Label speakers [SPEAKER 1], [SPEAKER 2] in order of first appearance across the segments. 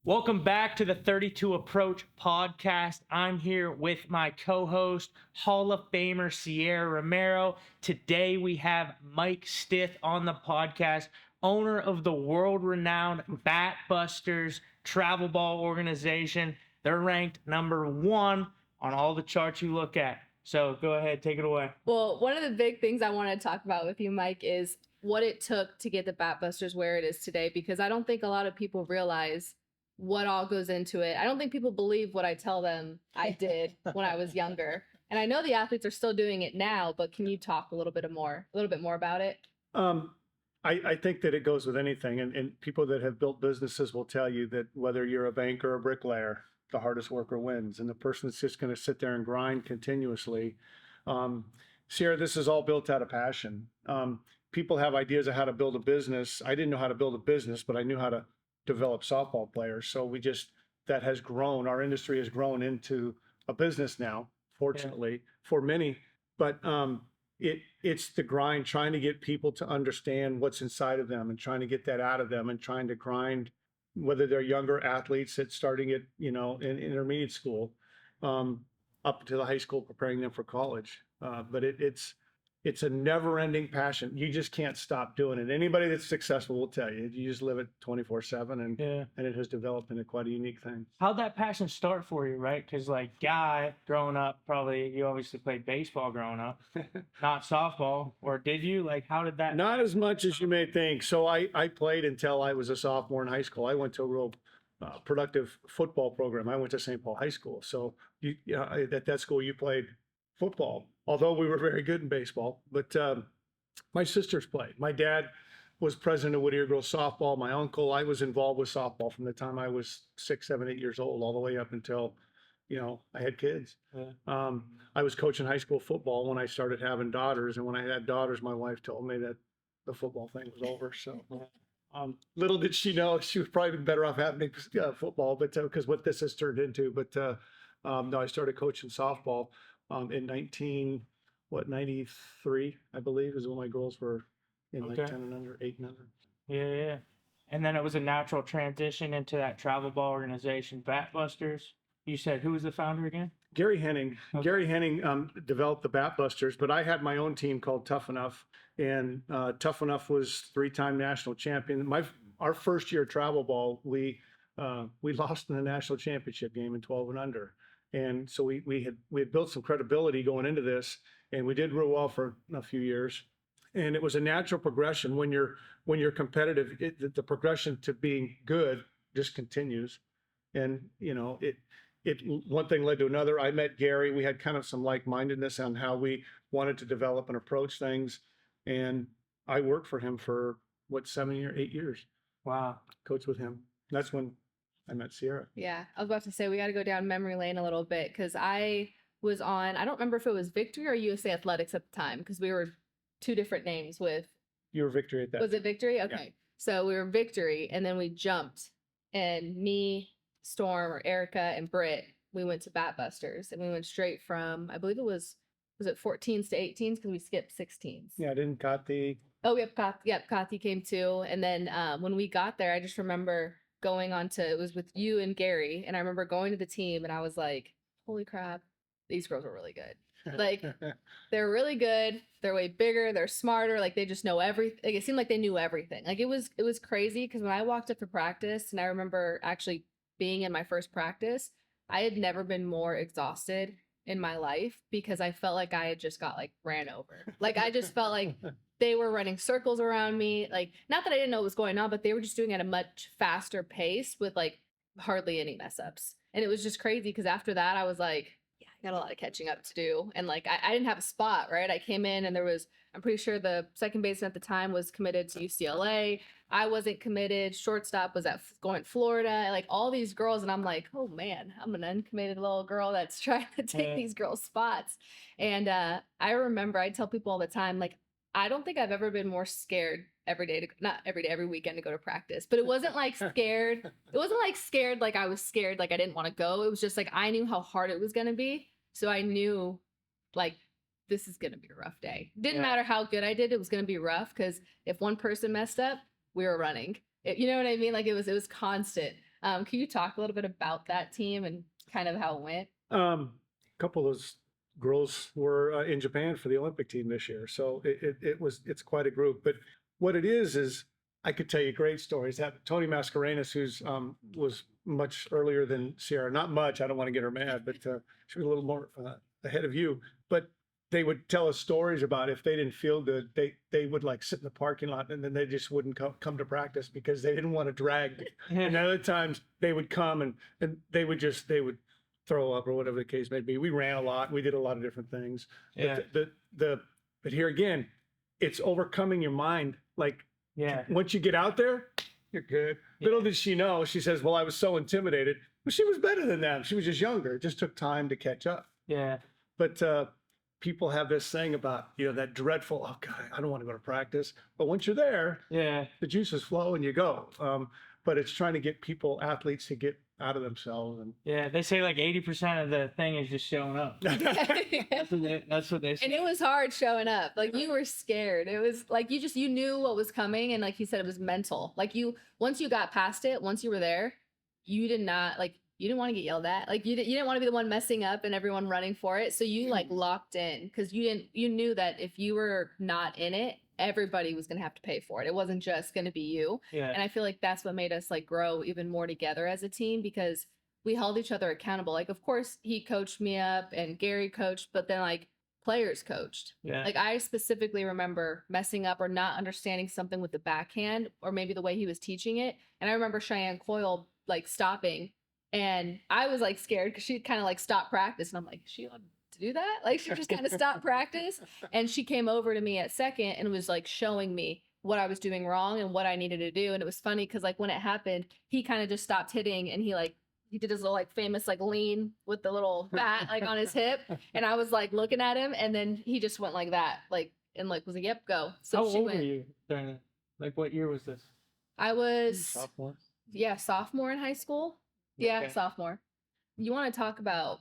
[SPEAKER 1] Welcome back to the 32 Approach podcast. I'm here with my co-host, Hall of Famer Sierra Romero. Today we have Mike Stith on the podcast, owner of the world-renowned Batbusters travel ball organization. They're ranked number 1 on all the charts you look at. So go ahead, take it away.
[SPEAKER 2] Well, one of the big things I want to talk about with you, Mike, is what it took to get the Batbusters where it is today, because I don't think a lot of people realize what all goes into it. I don't think people believe what I tell them I did when I was younger. And I know the athletes are still doing it now, but can you talk a little bit more about it?
[SPEAKER 3] I think that it goes with anything. And people that have built businesses will tell you that whether you're a banker or a bricklayer, the hardest worker wins. And the person that's just going to sit there and grind continuously. Sierra, this is all built out of passion. People have ideas of how to build a business. I didn't know how to build a business, but I knew how to develop softball players. So that has grown. Our industry has grown into a business now, fortunately, for many. But it's the grind, trying to get people to understand what's inside of them and trying to get that out of them and trying to grind, whether they're younger athletes that's starting at, in intermediate school, up to the high school, preparing them for college. But it's a never-ending passion. You just can't stop doing it. Anybody that's successful will tell you. You just live it 24/7, and it has developed into quite a unique thing.
[SPEAKER 1] How'd that passion start for you, right? Because Guy, growing up, probably you obviously played baseball growing up, not softball, or did you? How did that?
[SPEAKER 3] Not as much as you may think. So I played until I was a sophomore in high school. I went to a real productive football program. I went to St. Paul High School. So at that school, you played football, although we were very good in baseball. But my sisters played. My dad was president of Whittier Girls Softball. My uncle, I was involved with softball from the time I was 6, 7, 8 years old, all the way up until, I had kids. I was coaching high school football when I started having daughters. And when I had daughters, my wife told me that the football thing was over. So little did she know, she was probably better off having football, but because what this has turned into. But no, I started coaching softball in 93, I believe, is when my girls were in 10 and under, 8 and under.
[SPEAKER 1] Yeah. And then it was a natural transition into that travel ball organization, Batbusters. You said, who was the founder again?
[SPEAKER 3] Gary Henning. Okay. Gary Henning developed the Batbusters, but I had my own team called Toughness, and Toughness was 3-time national champion. Our first year travel ball, we lost in the national championship game in 12 and under. And so we had built some credibility going into this, and we did real well for a few years. And it was a natural progression when you're competitive. The progression to being good just continues, and one thing led to another. I met Gary. We had kind of some like-mindedness on how we wanted to develop and approach things, and I worked for him for 8 years.
[SPEAKER 1] Wow,
[SPEAKER 3] coached with him. That's when I met Sierra.
[SPEAKER 2] Yeah, I was about to say we got to go down memory lane a little bit, because I was on, I don't remember if it was Victory or USA Athletics at the time, because we were 2 different names with.
[SPEAKER 3] You were Victory at that.
[SPEAKER 2] Was it Victory? Okay. Yeah. So we were Victory, and then we jumped, and me, Storm, or Erica, and Britt, we went to Batbusters, and we went straight from, I believe it was it 14s to 18s, because we skipped 16s.
[SPEAKER 3] Yeah, didn't Kathy.
[SPEAKER 2] Oh, yep, Kathy came too. And then when we got there, I just remember going on to, it was with you and Gary, and I remember going to the team, and I was like, holy crap, these girls are really good. They're really good. They're way bigger. They're smarter. They just know everything. It seemed like they knew everything. It was crazy, because when I walked up to practice, and I remember actually being in my first practice, I had never been more exhausted in my life, because I felt like I had just got ran over. I just felt like they were running circles around me. Not that I didn't know what was going on, but they were just doing it at a much faster pace with hardly any mess ups. And it was just crazy, because after that I was like, yeah, I got a lot of catching up to do. And I didn't have a spot, right? I came in, and I'm pretty sure the second baseman at the time was committed to UCLA. I wasn't committed. Shortstop was going to Florida, all these girls. And I'm like, oh man, I'm an uncommitted little girl that's trying to take these girls' spots. And I remember I tell people all the time, I don't think I've ever been more scared every day, not every day, every weekend to go to practice. But it wasn't scared. It wasn't scared I was scared, I didn't want to go. It was just I knew how hard it was going to be. So I knew this is going to be a rough day. Didn't matter how good I did. It was going to be rough, because if one person messed up, we were running. You know what I mean? It was constant. Can you talk a little bit about that team and kind of how it went?
[SPEAKER 3] A couple of those girls were in Japan for the Olympic team this year, so it's quite a group. But what it is I could tell you great stories. That Tony Mascarenas, who's was much earlier than Sierra, not much. I don't want to get her mad, but she was a little more ahead of you. But they would tell us stories about if they didn't feel good, they would like sit in the parking lot and then they just wouldn't come to practice because they didn't want to drag. And other times they would come and they would throw up or whatever the case may be. We ran a lot. We did a lot of different things.
[SPEAKER 1] Yeah.
[SPEAKER 3] But here again, it's overcoming your mind. Like
[SPEAKER 1] Yeah.
[SPEAKER 3] once you get out there, you're good.
[SPEAKER 1] Yeah.
[SPEAKER 3] Little did she know, she says, well, I was so intimidated. But she was better than them. She was just younger. It just took time to catch up.
[SPEAKER 1] Yeah.
[SPEAKER 3] But people have this thing about, that dreadful, oh God, I don't want to go to practice. But once you're there,
[SPEAKER 1] Yeah.
[SPEAKER 3] the juices flow and you go. But it's trying to get athletes to get out of themselves. And
[SPEAKER 1] Yeah. They say like 80% of the thing is just showing up. That's what they say.
[SPEAKER 2] And it was hard showing up. Like you were scared. It was like you knew what was coming, and like he said, it was mental. Like once you got past it, once you were there, you didn't want to get yelled at. Like you didn't want to be the one messing up and everyone running for it. So you like locked in because you knew that if you were not in it, everybody was going to have to pay for it. It wasn't just going to be you.
[SPEAKER 1] Yeah.
[SPEAKER 2] And I feel like that's what made us like grow even more together as a team because we held each other accountable. Like, of course he coached me up and Gary coached, but then like players coached.
[SPEAKER 1] Yeah.
[SPEAKER 2] Like I specifically remember messing up or not understanding something with the backhand or maybe the way he was teaching it. And I remember Cheyenne Coyle like stopping. And I was like scared because she kind of like stopped practice. And I'm like, is she allowed to do that? Like she just kind of stopped practice. And she came over to me at second and was like showing me what I was doing wrong and what I needed to do. And it was funny because like when it happened, he kind of just stopped hitting and he did his little like famous like lean with the little bat like on his hip. And I was like looking at him and then he just went like that, like and like was like, yep, go. So
[SPEAKER 1] How
[SPEAKER 2] she
[SPEAKER 1] old
[SPEAKER 2] went.
[SPEAKER 1] were you during it? Like what year was this?
[SPEAKER 2] I was
[SPEAKER 1] Sophomore.
[SPEAKER 2] sophomore in high school. Yeah,
[SPEAKER 1] Okay.
[SPEAKER 2] sophomore. You want to talk about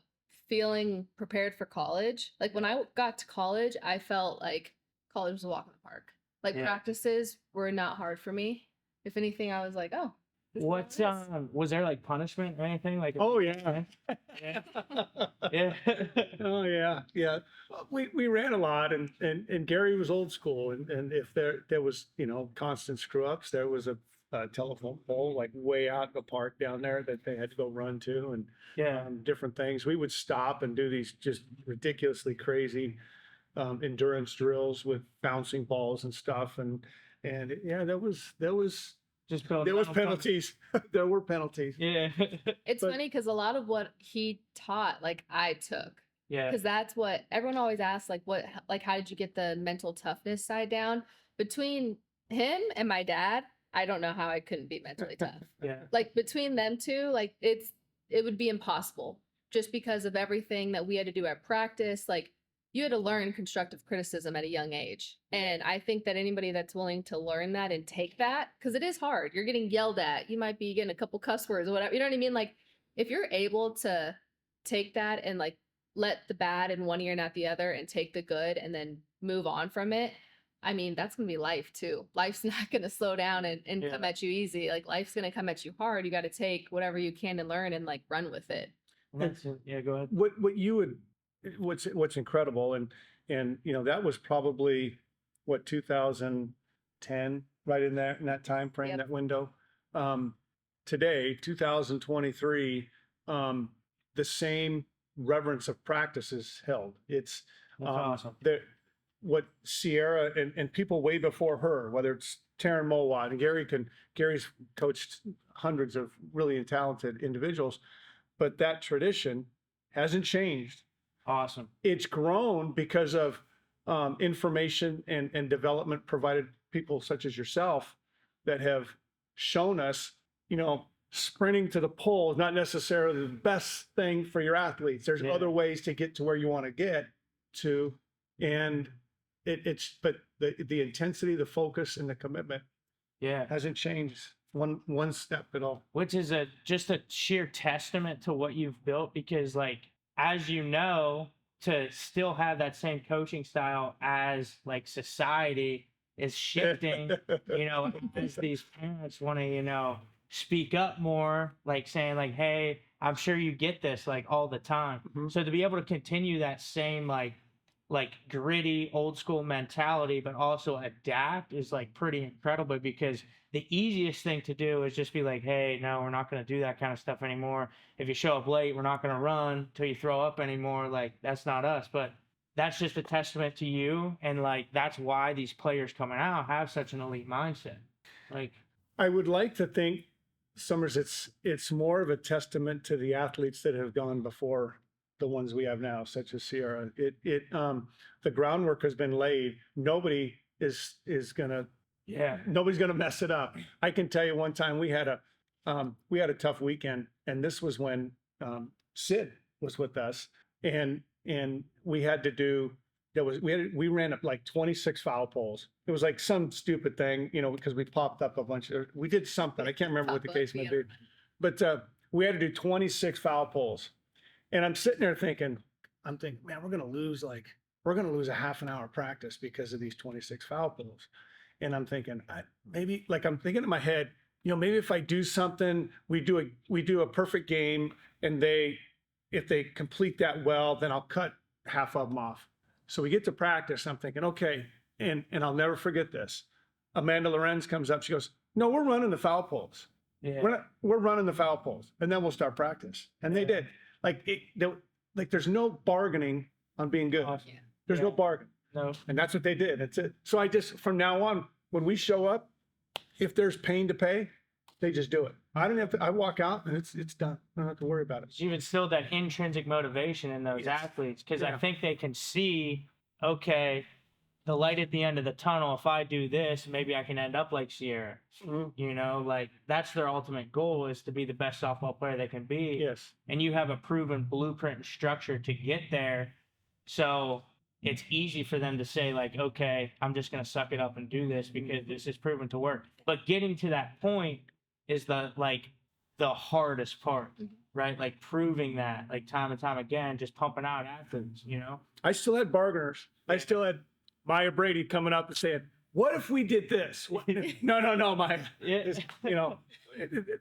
[SPEAKER 2] feeling prepared for college? Like when I got to college, I felt like college was a walk in the park. Like
[SPEAKER 1] Yeah.
[SPEAKER 2] practices were not hard for me. If anything, I was like, oh. this is
[SPEAKER 1] What's
[SPEAKER 2] how it is.
[SPEAKER 1] was there like punishment or anything? Like
[SPEAKER 3] oh yeah.
[SPEAKER 1] Yeah. Yeah.
[SPEAKER 3] Oh yeah, yeah. We ran a lot, and Gary was old school, and if there was constant screw ups, there was a telephone pole like way out in the park down there that they had to go run to, and
[SPEAKER 1] Yeah.
[SPEAKER 3] different things. We would stop and do these just ridiculously crazy endurance drills with bouncing balls and stuff, and yeah, there was
[SPEAKER 1] Just build
[SPEAKER 3] there was
[SPEAKER 1] mental
[SPEAKER 3] penalties. There were penalties.
[SPEAKER 1] Yeah.
[SPEAKER 2] It's
[SPEAKER 3] But-
[SPEAKER 2] funny because a lot of what he taught, like I took.
[SPEAKER 1] Yeah.
[SPEAKER 2] Because that's what everyone always asks, like how did you get the mental toughness side down? Between him and my dad, I don't know how I couldn't be mentally tough.
[SPEAKER 1] Yeah.
[SPEAKER 2] Like between them two, like it would be impossible just because of everything that we had to do at practice. Like you had to learn constructive criticism at a young age. And I think that anybody that's willing to learn that and take that, because it is hard. You're getting yelled at. You might be getting a couple cuss words or whatever. You know what I mean? Like if you're able to take that and like let the bad in one ear, not the other, and take the good and then move on from it. I mean, that's going to be life too. Life's not going to slow down and
[SPEAKER 1] Yeah.
[SPEAKER 2] come at you easy. Like life's going to come at you hard. You got to take whatever you can and learn and like run with it.
[SPEAKER 1] Yeah, go ahead.
[SPEAKER 3] What's incredible, and that was probably 2010, right in that time frame,
[SPEAKER 2] Yep.
[SPEAKER 3] that window. Today, 2023, the same reverence of practice is held. It's
[SPEAKER 1] That's awesome.
[SPEAKER 3] what Sierra and people way before her, whether it's Taryn Mowat and Gary's coached hundreds of really talented individuals, but that tradition hasn't changed.
[SPEAKER 1] Awesome.
[SPEAKER 3] It's grown because of information and development provided people such as yourself that have shown us, sprinting to the pole is not necessarily the best thing for your athletes. There's
[SPEAKER 1] Yeah.
[SPEAKER 3] other ways to get to where you want to get to. And but the intensity, the focus, and the commitment
[SPEAKER 1] Yeah.
[SPEAKER 3] hasn't changed one step at all.
[SPEAKER 1] Which is just a sheer testament to what you've built, because like as you know, to still have that same coaching style as like society is shifting, as these parents want to, speak up more, like saying like, hey, I'm sure you get this like all the time.
[SPEAKER 3] Mhm.
[SPEAKER 1] So to be able to continue that same like gritty old school mentality, but also adapt is like pretty incredible, because the easiest thing to do is just be like, hey, no, we're not going to do that kind of stuff anymore. If you show up late, we're not going to run till you throw up anymore. Like, that's not us. But that's just a testament to you. And like, that's why these players coming out have such an elite mindset. Like,
[SPEAKER 3] I would like to think, Summers, it's more of a testament to the athletes that have gone before the ones we have now, such as Sierra. The groundwork has been laid. Nobody's gonna mess it up. I can tell you one time we had a tough weekend, and this was when Sid was with us, and we had to do we ran up like 26 foul poles. It was like some stupid thing, because we popped up a bunch of, we did something. I can't remember what the case may be, but we had to do 26 foul poles. And I'm sitting there thinking, man, we're going to lose a half an hour practice because of these 26 foul poles. And I'm thinking, I'm thinking in my head, maybe if I do something, we do a perfect game, and if they complete that well, then I'll cut half of them off. So we get to practice. I'm thinking, okay, and I'll never forget this. Amanda Lorenz comes up. She goes, "No, we're running the foul poles.
[SPEAKER 1] yeah.
[SPEAKER 3] We're running the foul poles, and then we'll start practice." And they did. There's no bargaining on being good.
[SPEAKER 1] Awesome.
[SPEAKER 3] There's no bargain.
[SPEAKER 1] No.
[SPEAKER 3] And that's what they did. That's it. So I just, from now on, when we show up, if there's pain to pay, they just do it. I don't have to, I walk out and it's done. I don't have to worry about it.
[SPEAKER 1] There's even still that intrinsic motivation in those
[SPEAKER 3] Yes.
[SPEAKER 1] athletes, because
[SPEAKER 3] Yeah.
[SPEAKER 1] I think they can see, okay, the light at the end of the tunnel. If I do this, maybe I can end up like Sierra.
[SPEAKER 3] Mhm.
[SPEAKER 1] Like that's their ultimate goal, is to be the best softball player they can be.
[SPEAKER 3] Yes.
[SPEAKER 1] And you have a proven blueprint and structure to get there. So it's easy for them to say like, okay, I'm just going to suck it up and do this because this is proven to work. But getting to that point is the hardest part, right? Like proving that like time and time again, just pumping out athletes,
[SPEAKER 3] I still had bargainers. I still had Maya Brady coming up and saying, "What if we did this?" No, Maya.
[SPEAKER 1] Yeah.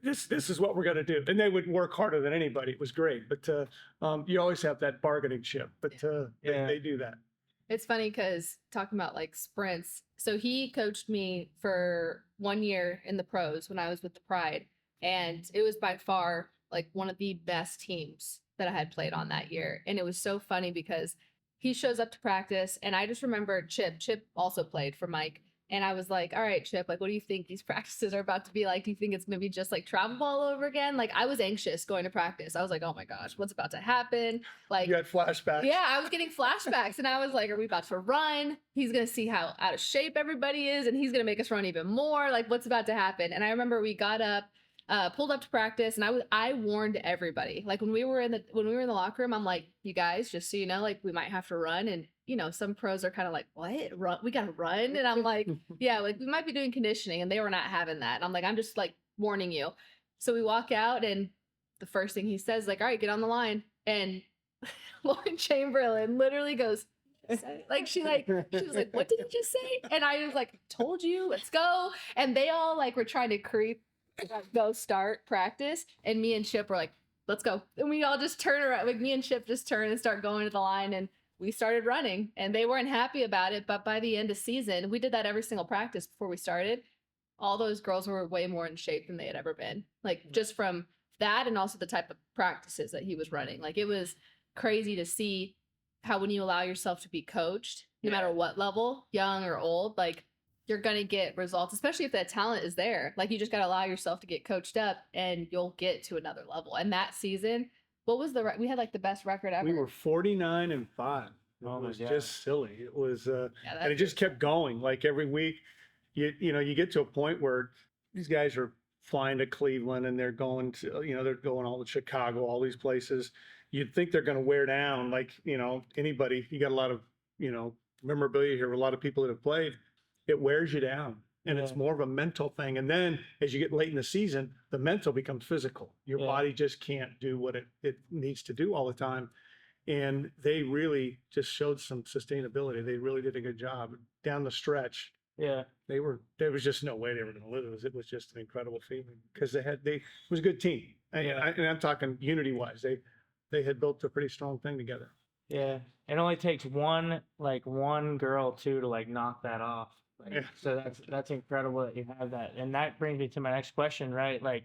[SPEAKER 3] This is what we're going to do. And they would work harder than anybody. It was great. But you always have that bargaining chip. But they do that.
[SPEAKER 2] It's funny because talking about like sprints. So he coached me for 1 year in the pros when I was with the Pride. And it was by far like one of the best teams that I had played on that year. And it was so funny because he shows up to practice, and I just remember Chip also played for Mike. And I was like, all right, Chip, like, what do you think these practices are about to be like? Do you think it's going to be just like travel ball over again? Like, I was anxious going to practice. I was like, oh my gosh, what's about to happen? Like,
[SPEAKER 3] You had flashbacks.
[SPEAKER 2] yeah, I was getting flashbacks, and I was like, are we about to run? He's going to see how out of shape everybody is, and he's going to make us run even more. Like, what's about to happen? And I remember we got up, pulled up to practice, and I warned everybody. Like when we were in the locker room, I'm like, you guys, just so you know, like we might have to run. And some pros are kind of like, what? Run? We gotta run? And I'm like, yeah, like we might be doing conditioning, and they were not having that. And I'm like, I'm just like warning you. So we walk out, and the first thing he says, like, all right, get on the line. And Lauren Chamberlain literally goes, like she was like, what did he just say? And I was like, told you, let's go. And they all like were trying to creep, go start practice, and me and Chip were like, let's go. And we all just turn around, like me and Chip just turn and start going to the line, and we started running. And they weren't happy about it, but by the end of season, we did that every single practice before we started. All those girls were way more in shape than they had ever been, like just from that, and also the type of practices that he was running. Like it was crazy to see how when you allow yourself to be coached, no matter what level, young or old, like you're going to get results, especially if that talent is there. Like you just got to allow yourself to get coached up, and you'll get to another level. And that season, what was we had like the best record ever.
[SPEAKER 3] We were 49-5. It was just silly. It was, and it just kept going. Like every week, you get to a point where these guys are flying to Cleveland, and they're going to, they're going all to Chicago, all these places. You'd think they're going to wear down, like, anybody. You got a lot of, memorabilia here, a lot of people that have played. It wears you down, and it's more of a mental thing. And then as you get late in the season, the mental becomes physical. Your body just can't do what it needs to do all the time. And they really just showed some sustainability. They really did a good job down the stretch.
[SPEAKER 1] Yeah.
[SPEAKER 3] There was just no way they were going to lose. It was just an incredible feeling because it was a good team.
[SPEAKER 1] Yeah.
[SPEAKER 3] And I'm talking unity wise. They had built a pretty strong thing together.
[SPEAKER 1] Yeah. It only takes one girl too to like knock that off. Like,
[SPEAKER 3] Yeah.
[SPEAKER 1] so that's incredible that you have that. And that brings me to my next question, right? Like,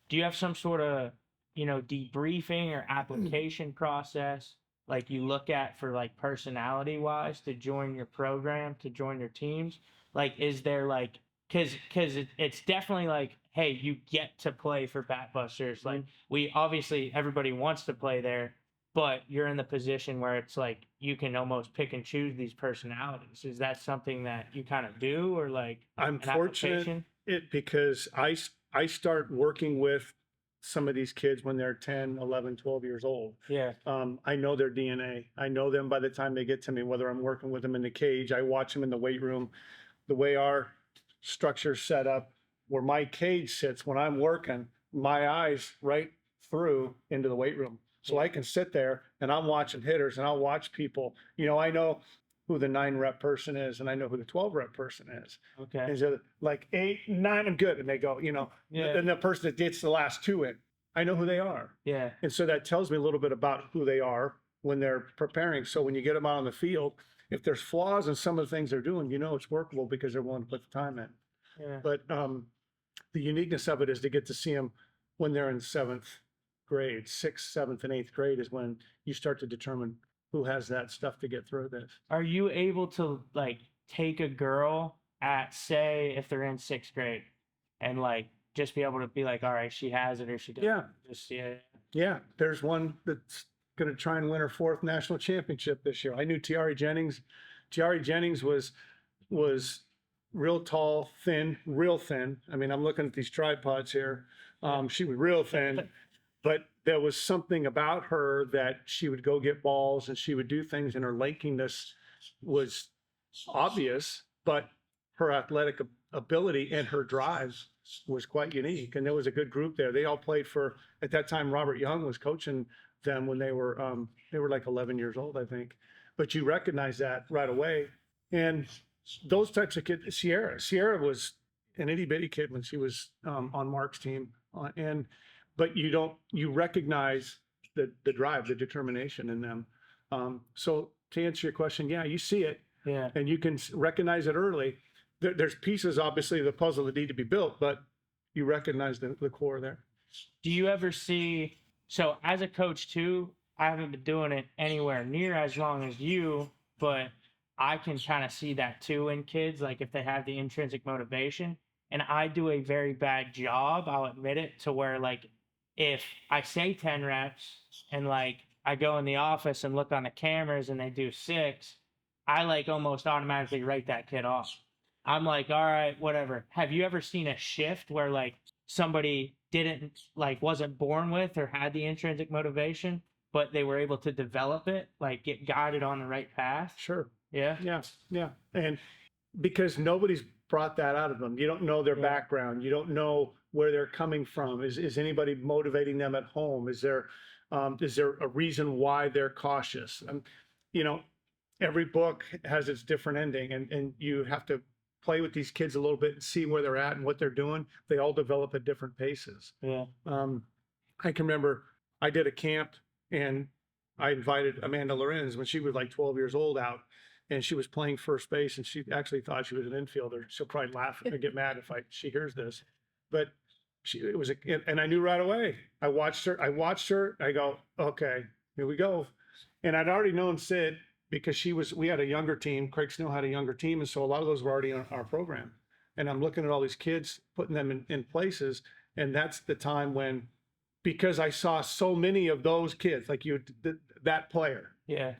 [SPEAKER 1] do you have some sort of, debriefing or application process like you look at for like personality wise to join your program, to join your teams? Like, is there like, cause it's definitely like, hey, you get to play for Batbusters. Like, we obviously everybody wants to play there, but you're in the position where it's like you can almost pick and choose these personalities. Is that something that you kind of do, or like
[SPEAKER 3] I'm
[SPEAKER 1] an
[SPEAKER 3] fortunate
[SPEAKER 1] application?
[SPEAKER 3] because I start working with some of these kids when they're 10, 11, 12 years old.
[SPEAKER 1] Yeah.
[SPEAKER 3] I know their DNA. I know them by the time they get to me, whether I'm working with them in the cage, I watch them in the weight room, the way our structure's set up, where my cage sits when I'm working, my eyes right through into the weight room. So I can sit there and I'm watching hitters and I'll watch people. I know who the 9 rep person is and I know who the 12 rep person is.
[SPEAKER 1] Okay.
[SPEAKER 3] And so like 8, 9, I'm good. And they go,
[SPEAKER 1] Yeah.
[SPEAKER 3] and the person that gets the last 2 in, I know who they are.
[SPEAKER 1] Yeah.
[SPEAKER 3] And so that tells me a little bit about who they are when they're preparing. So when you get them out on the field, if there's flaws in some of the things they're doing, it's workable because they're willing to put the time in.
[SPEAKER 1] Yeah.
[SPEAKER 3] But the uniqueness of it is to get to see them when they're in 7th grade. 6th, 7th, and 8th grade is when you start to determine who has that stuff to get through this.
[SPEAKER 1] Are you able to like take a girl at, say, if they're in 6th grade and like just be able to be like, all right, she has it or she doesn't?
[SPEAKER 3] Yeah.
[SPEAKER 1] Just, yeah.
[SPEAKER 3] Yeah. There's one that's going to try and win her 4th national championship this year. I knew Tiari Jennings. Tiari Jennings was real tall, thin, real thin. I mean, I'm looking at these tripods here. She was real thin, but there was something about her that she would go get balls and she would do things, and her lankiness was obvious, but her athletic ability and her drives was quite unique. And there was a good group there. They all played for, at that time, Robert Young was coaching them when they were like 11 years old, I think. But you recognize that right away. And those types of kids, Sierra was an itty bitty kid when she was on Mark's team. But you recognize the drive, the determination in them. So to answer your question, yeah, you see it.
[SPEAKER 1] Yeah.
[SPEAKER 3] And you can recognize it early. There's pieces, obviously, of the puzzle that need to be built, but you recognize the core there.
[SPEAKER 1] Do you ever see, so as a coach too, I haven't been doing it anywhere near as long as you, but I can kind of see that too in kids, like if they have the intrinsic motivation. And I do a very bad job, I'll admit it, to where like if I say 10 reps and like I go in the office and look on the cameras and they do 6, I like almost automatically write that kid off. I'm like, all right, whatever. Have you ever seen a shift where like somebody wasn't born with or had the intrinsic motivation, but they were able to develop it, like get guided on the right path?
[SPEAKER 3] Sure.
[SPEAKER 1] Yeah.
[SPEAKER 3] Yeah. And because nobody's brought that out of them. You don't know their background. You don't know where they're coming from. Is anybody motivating them at home? Is there a reason why they're cautious? Every book has its different ending, and you have to play with these kids a little bit and see where they're at and what they're doing. They all develop at different paces.
[SPEAKER 1] Yeah.
[SPEAKER 3] I can remember I did a camp and I invited Amanda Lorenz when she was like 12 years old out, and she was playing first base, and she actually thought she was an infielder. She'll probably laugh and get mad if she hears this, but and I knew right away. I watched her. I go, okay, here we go. And I'd already known Sid because we had a younger team. Craig Snow had a younger team. And so a lot of those were already on our program. And I'm looking at all these kids, putting them in places. And that's the time when, because I saw so many of those kids, like that player.
[SPEAKER 1] Yeah.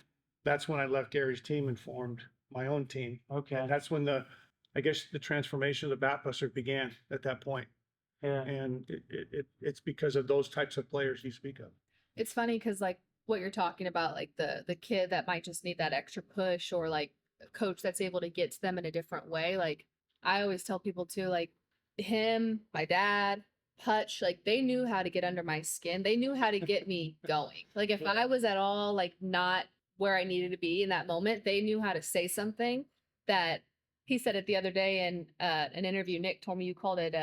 [SPEAKER 3] That's when I left Gary's team and formed my own team.
[SPEAKER 1] Okay.
[SPEAKER 3] And that's when the transformation of the Batbusters began at that point.
[SPEAKER 1] Yeah.
[SPEAKER 3] And it's because of those types of players you speak of.
[SPEAKER 2] It's funny because like what you're talking about, like the kid that might just need that extra push, or like a coach that's able to get to them in a different way. Like I always tell people too, like him, my dad, Hutch, like they knew how to get under my skin. They knew how to get me going. Like if I was at all like not where I needed to be in that moment, they knew how to say something that he said it the other day in an interview. Nick told me you called it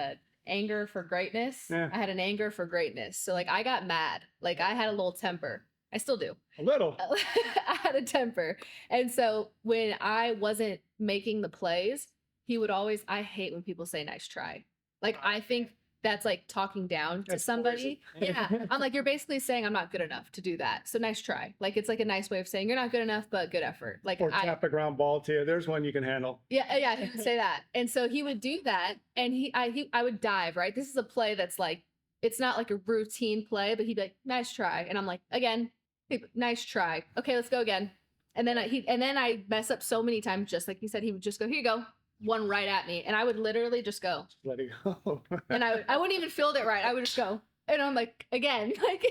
[SPEAKER 2] anger for greatness.
[SPEAKER 3] Yeah.
[SPEAKER 2] I had an anger for greatness. So like I got mad. Like I had a little temper. I still do.
[SPEAKER 3] A little.
[SPEAKER 2] I had a temper. And so when I wasn't making the plays, he would always, I hate when people say nice try. Like I think that's like talking down to
[SPEAKER 3] That's
[SPEAKER 2] somebody.
[SPEAKER 3] poison.
[SPEAKER 2] Yeah. I'm like, you're basically saying I'm not good enough to do that. So nice try. Like it's like a nice way of saying you're not good enough, but good effort. Like
[SPEAKER 3] Or tap a ground ball to you. There's one you can handle.
[SPEAKER 2] yeah, he would say that. And so he would do that and I would dive, right? This is a play that's like, it's not like a routine play, but he'd be like, nice try. And I'm like, again, nice try. Okay, let's go again. And then I mess up so many times, just like he said, he would just go, here you go. One right at me. And I would literally just go.
[SPEAKER 3] Let it go.
[SPEAKER 2] And I wouldn't even field it right. I would just go. And I'm like, again, like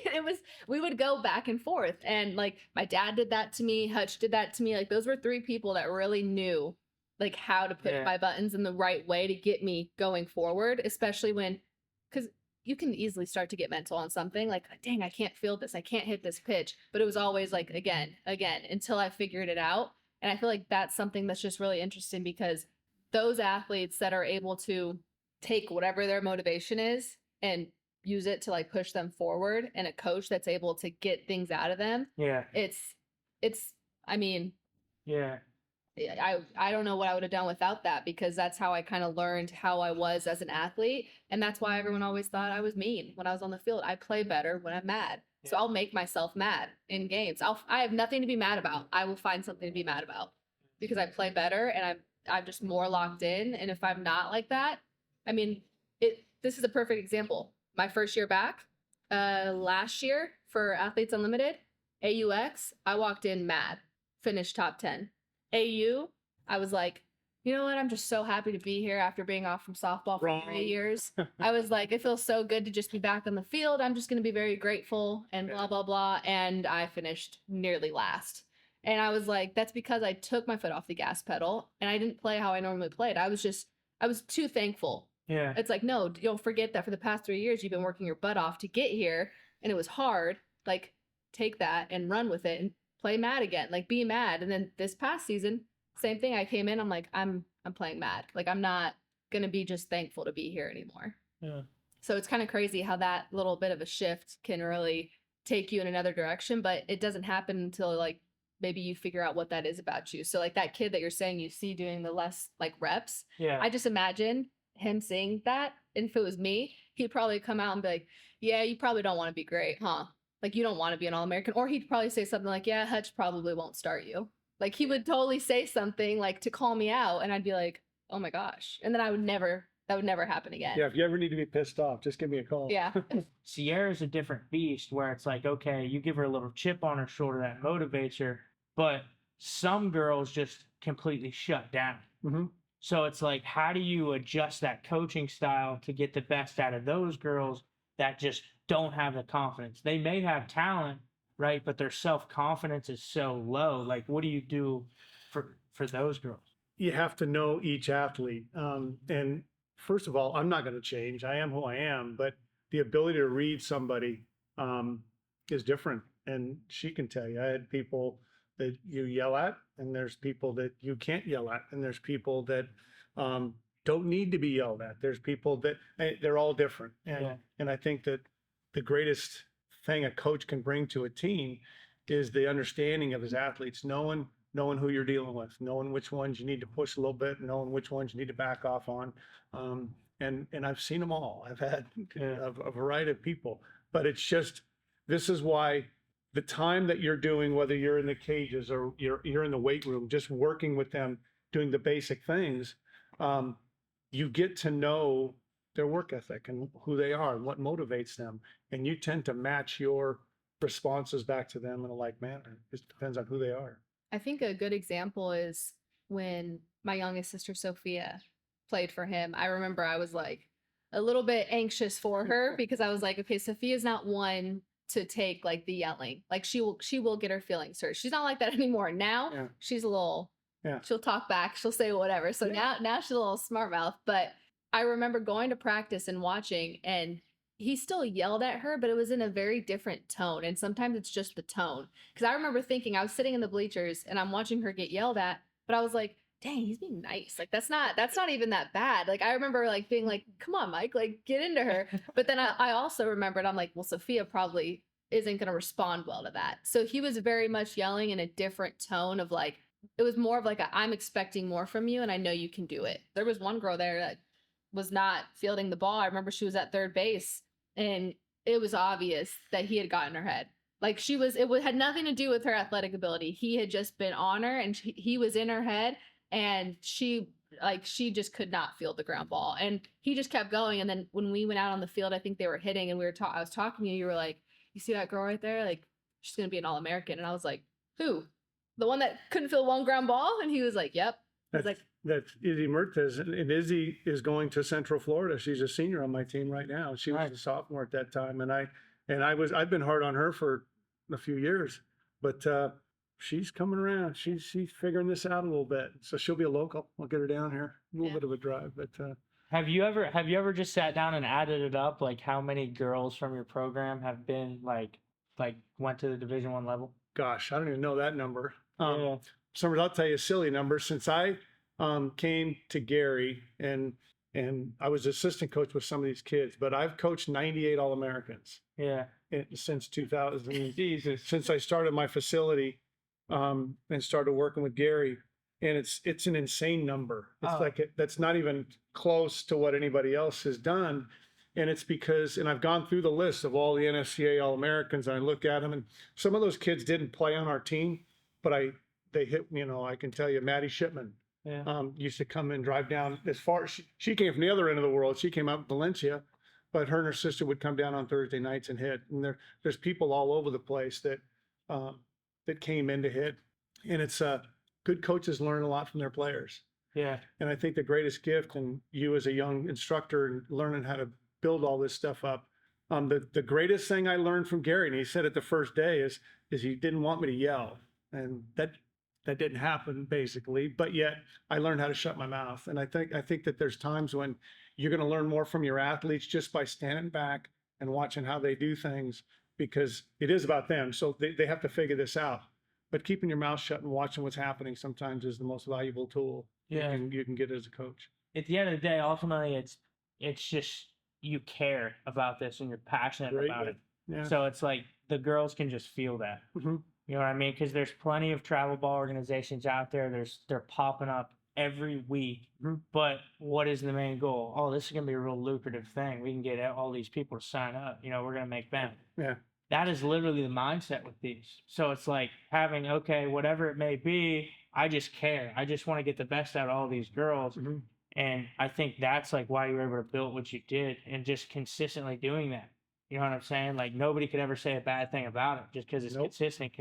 [SPEAKER 2] we would go back and forth. And like my dad did that to me. Hutch did that to me. Like those were 3 people that really knew like how to push my buttons in the right way to get me going forward, especially when, because you can easily start to get mental on something like, dang, I can't feel this. I can't hit this pitch. But it was always like, again, until I figured it out. And I feel like that's something that's just really interesting because those athletes that are able to take whatever their motivation is and use it to like push them forward, and a coach that's able to get things out of them.
[SPEAKER 1] Yeah.
[SPEAKER 2] I mean,
[SPEAKER 1] Yeah.
[SPEAKER 2] I don't know what I would have done without that, because that's how I kind of learned how I was as an athlete. And that's why everyone always thought I was mean when I was on the field. I play better when I'm mad.
[SPEAKER 1] Yeah.
[SPEAKER 2] So I'll make myself mad in games. I have nothing to be mad about. I will find something to be mad about because I play better and I'm just more locked in. And if I'm not like that, I mean, this is a perfect example. My first year back, last year for Athletes Unlimited, AUX, I walked in mad, finished top 10. AU, I was like, you know what? I'm just so happy to be here after being off from softball for 3 years. I was like, it feels so good to just be back on the field. I'm just going to be very grateful and blah, blah, blah. And I finished nearly last. And I was like, that's because I took my foot off the gas pedal and I didn't play how I normally played. I was too thankful.
[SPEAKER 1] Yeah.
[SPEAKER 2] It's like, no, don't forget that for the past 3 years, you've been working your butt off to get here and it was hard. Like, take that and run with it and play mad again, like be mad. And then this past season, same thing. I came in, I'm like, I'm playing mad. Like, I'm not going to be just thankful to be here anymore.
[SPEAKER 1] Yeah.
[SPEAKER 2] So it's kind of crazy how that little bit of a shift can really take you in another direction, but it doesn't happen until like maybe you figure out what that is about you. So like that kid that you're saying you see doing the less like reps,
[SPEAKER 1] Yeah.
[SPEAKER 2] I just imagine him saying that. And if it was me, he'd probably come out and be like, yeah, you probably don't want to be great, huh? Like, you don't want to be an All-American. Or he'd probably say something like, yeah, Hutch probably won't start you. Like, he would totally say something like to call me out. And I'd be like, oh my gosh. And then that would never happen again.
[SPEAKER 3] Yeah, if you ever need to be pissed off, just give me a call.
[SPEAKER 2] Yeah.
[SPEAKER 1] Sierra's a different beast where it's like, okay, you give her a little chip on her shoulder that motivates her, but some girls just completely shut down.
[SPEAKER 3] Mm-hmm.
[SPEAKER 1] So it's like, how do you adjust that coaching style to get the best out of those girls that just don't have the confidence? They may have talent, right? But their self-confidence is so low. Like, what do you do for those girls?
[SPEAKER 3] You have to know each athlete. And first of all, I'm not going to change. I am who I am, but the ability to read somebody is different. And she can tell you, I had people that you yell at, and there's people that you can't yell at, and there's people that don't need to be yelled at. There's people that they're all different. And I think that the greatest thing a coach can bring to a team is the understanding of his athletes, knowing who you're dealing with, knowing which ones you need to push a little bit, knowing which ones you need to back off on. And I've seen them all. I've had a variety of people, but it's just, this is why the time that you're doing, whether you're in the cages or you're in the weight room, just working with them, doing the basic things, you get to know their work ethic and who they are and what motivates them. And you tend to match your responses back to them in a like manner. It just depends on who they are.
[SPEAKER 2] I think a good example is when my youngest sister, Sophia, played for him. I remember I was like a little bit anxious for her because I was like, okay, Sophia's not one to take like the yelling. Like she will get her feelings hurt. She's not like that anymore. Now she's a little, she'll talk back. She'll say whatever. So now she's a little smart mouth. But I remember going to practice and watching, and he still yelled at her, but it was in a very different tone. And sometimes it's just the tone. Because I remember thinking, I was sitting in the bleachers and I'm watching her get yelled at, but I was like, dang, he's being nice. Like that's not even that bad. Like I remember like being like, come on, Mike, like get into her. But then I also remembered, I'm like, well, Sophia probably isn't going to respond well to that. So he was very much yelling in a different tone of like, it was more of like I'm expecting more from you and I know you can do it. There was one girl there that was not fielding the ball. I remember she was at third base and it was obvious that he had gotten her head. Like had nothing to do with her athletic ability. He had just been on her and he was in her head and she just could not field the ground ball. And he just kept going. And then when we went out on the field, I think they were hitting and I was talking to you, you were like, you see that girl right there? Like she's going to be an All-American. And I was like, who? The one that couldn't field one ground ball? And he was like, yep.
[SPEAKER 3] That's Izzy Mertes, and Izzy is going to Central Florida. She's a senior on my team right now. She was a sophomore at that time, and I've been hard on her for a few years, but she's coming around. She's figuring this out a little bit, so she'll be a local. I'll get her down here. A little bit of a drive, but.
[SPEAKER 1] Have you ever just sat down and added it up, like how many girls from your program have been like went to the Division I level?
[SPEAKER 3] Gosh, I don't even know that number.
[SPEAKER 1] Yeah.
[SPEAKER 3] Summers, I'll tell you a silly number. Since I came to Gary and I was assistant coach with some of these kids, but I've coached 98 All-Americans.
[SPEAKER 1] Yeah.
[SPEAKER 3] Since 2000.
[SPEAKER 1] Jesus.
[SPEAKER 3] Since I started my facility and started working with Gary, and it's an insane number. It's that's not even close to what anybody else has done. And it's because, and I've gone through the list of all the NSCA All-Americans, and I look at them, and some of those kids didn't play on our team, but they hit, I can tell you, Maddie Shipman used to come and drive down as far. She came from the other end of the world. She came out of Valencia, but her and her sister would come down on Thursday nights and hit. And there's people all over the place that came in to hit. And it's good coaches learn a lot from their players.
[SPEAKER 1] Yeah.
[SPEAKER 3] And I think the greatest gift, and you as a young instructor and learning how to build all this stuff up, the greatest thing I learned from Gary, and he said it the first day, is he didn't want me to yell. And that didn't happen basically, but yet I learned how to shut my mouth. And I think that there's times when you're going to learn more from your athletes just by standing back and watching how they do things, because it is about them. So they have to figure this out. But keeping your mouth shut and watching what's happening sometimes is the most valuable tool you can get as a coach.
[SPEAKER 1] At the end of the day, ultimately, it's just you care about this and you're passionate about it.
[SPEAKER 3] Yeah.
[SPEAKER 1] So it's like the girls can just feel that.
[SPEAKER 3] Mm-hmm.
[SPEAKER 1] You know what I mean? Because there's plenty of travel ball organizations out there. They're popping up every week.
[SPEAKER 3] Mm-hmm.
[SPEAKER 1] But what is the main goal? Oh, this is going to be a real lucrative thing. We can get all these people to sign up. We're going to make bank.
[SPEAKER 3] Yeah.
[SPEAKER 1] That is literally the mindset with these. So it's like having, okay, whatever it may be, I just care. I just want to get the best out of all these girls.
[SPEAKER 3] Mm-hmm.
[SPEAKER 1] And I think that's like why you were able to build what you did and just consistently doing that. You know what I'm saying? Like nobody could ever say a bad thing about it just because it's consistent.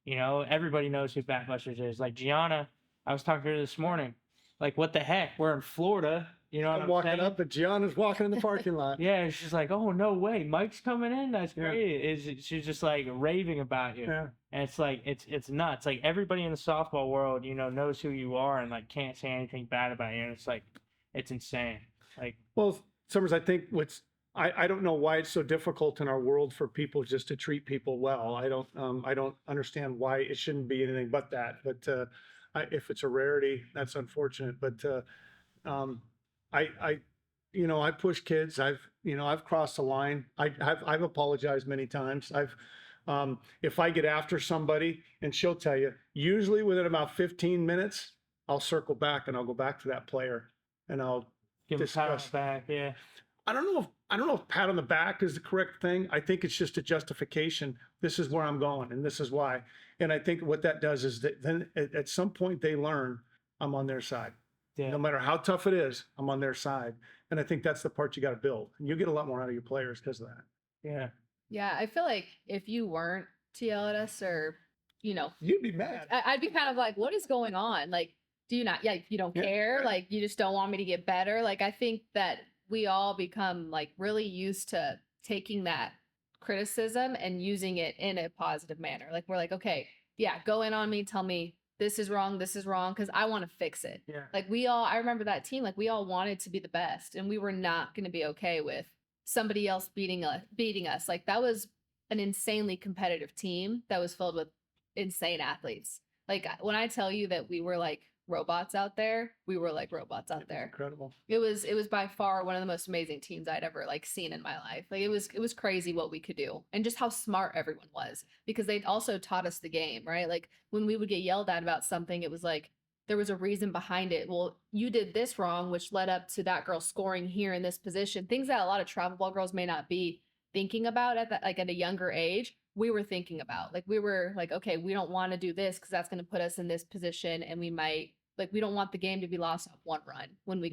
[SPEAKER 1] Everybody knows who Batbusters is. Like Gianna, I was talking to her this morning. Like, what the heck? We're in Florida. You know what I'm
[SPEAKER 3] walking
[SPEAKER 1] saying?
[SPEAKER 3] up, but Gianna's walking in the parking lot.
[SPEAKER 1] Yeah, she's like, oh, no way. Mike's coming in? That's great. She's just like raving about you.
[SPEAKER 3] Yeah.
[SPEAKER 1] And it's like, it's nuts. Like everybody in the softball world, knows who you are and like can't say anything bad about you. And it's like, it's insane. Like,
[SPEAKER 3] well, Summers, I think I don't know why it's so difficult in our world for people just to treat people well. I don't understand why it shouldn't be anything but that. But if it's a rarity, that's unfortunate. But I push kids. I've crossed the line. I've apologized many times. If I get after somebody, and she'll tell you, usually within about 15 minutes, I'll circle back and I'll go back to that player and I'll
[SPEAKER 1] give a pat on the back. Yeah.
[SPEAKER 3] I don't know if pat on the back is the correct thing. I think it's just a justification. This is where I'm going and this is why. And I think what that does is that then at some point they learn I'm on their side. Yeah. No matter how tough it is, I'm on their side. And I think that's the part you got to build. And you get a lot more out of your players because of that.
[SPEAKER 1] Yeah.
[SPEAKER 2] Yeah. I feel like if you weren't to yell at us or,
[SPEAKER 3] you'd be mad.
[SPEAKER 2] I'd be kind of like, what is going on? Like, do you not, you don't care?
[SPEAKER 3] Right.
[SPEAKER 2] Like, you just don't want me to get better. Like, I think that we all become like really used to taking that criticism and using it in a positive manner. Like, we're like, okay, go in on me, tell me this is wrong, because I want to fix it.
[SPEAKER 3] Yeah.
[SPEAKER 2] Like I remember that team, like we all wanted to be the best and we were not going to be okay with somebody else beating us. Like that was an insanely competitive team that was filled with insane athletes. Like when I tell you that we were like robots out there, we were like robots out there.
[SPEAKER 3] Incredible.
[SPEAKER 2] It was by far one of the most amazing teams I'd ever like seen in my life. Like it was crazy what we could do and just how smart everyone was, because they also taught us the game, right? Like when we would get yelled at about something, it was like there was a reason behind it. Well, you did this wrong, which led up to that girl scoring here in this position. Things that a lot of travel ball girls may not be thinking about at that, like at a younger age, we were thinking about. Like we were like, okay, we don't want to do this because that's going to put us in this position, and we might like we don't want the game to be lost off one run when we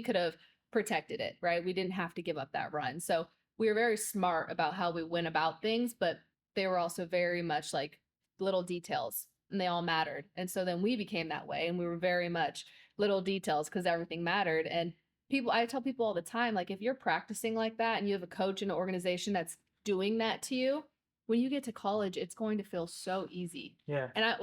[SPEAKER 2] could have protected it, right? We didn't have to give up that run. So we were very smart about how we went about things, but they were also very much like little details, and they all mattered. And so then we became that way, and we were very much little details because everything mattered. And I tell people all the time, like if you're practicing like that and you have a coach in an organization that's doing that to you, when you get to college, it's going to feel so easy.
[SPEAKER 1] Yeah.
[SPEAKER 2] And